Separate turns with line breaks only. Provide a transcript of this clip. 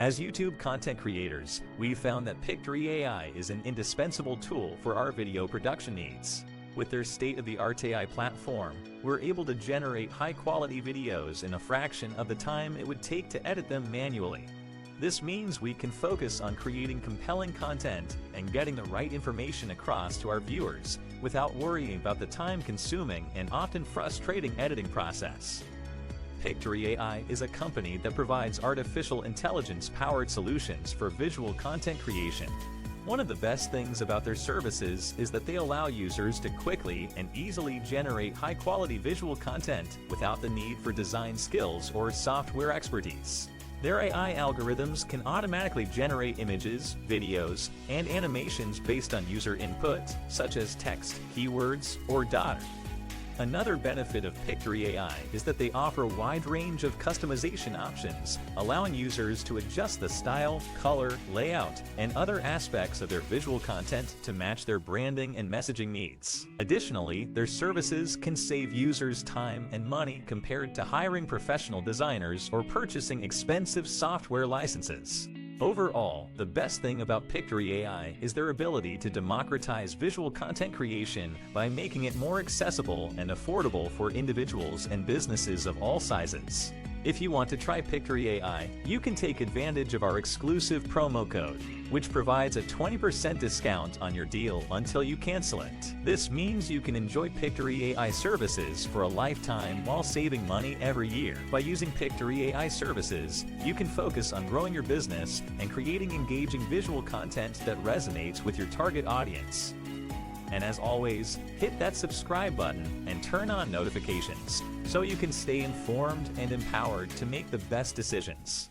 As YouTube content creators, we've found that Pictory AI is an indispensable tool for our video production needs. With their state-of-the-art AI platform, we're able to generate high-quality videos in a fraction of the time it would take to edit them manually. This means we can focus on creating compelling content and getting the right information across to our viewers without worrying about the time-consuming and often frustrating editing process. Pictory AI is a company that provides artificial intelligence-powered solutions for visual content creation. One of the best things about their services is that they allow users to quickly and easily generate high-quality visual content without the need for design skills or software expertise. Their AI algorithms can automatically generate images, videos, and animations based on user input, such as text, keywords, or data. Another benefit of Pictory AI is that they offer a wide range of customization options, allowing users to adjust the style, color, layout, and other aspects of their visual content to match their branding and messaging needs. Additionally, their services can save users time and money compared to hiring professional designers or purchasing expensive software licenses. Overall, the best thing about Pictory AI is their ability to democratize visual content creation by making it more accessible and affordable for individuals and businesses of all sizes. If you want to try Pictory AI, you can take advantage of our exclusive promo code, which provides a 20% discount on your deal until you cancel it. This means you can enjoy Pictory AI services for a lifetime while saving money every year. By using Pictory AI services, you can focus on growing your business and creating engaging visual content that resonates with your target audience. And as always, hit that subscribe button and turn on notifications so you can stay informed and empowered to make the best decisions.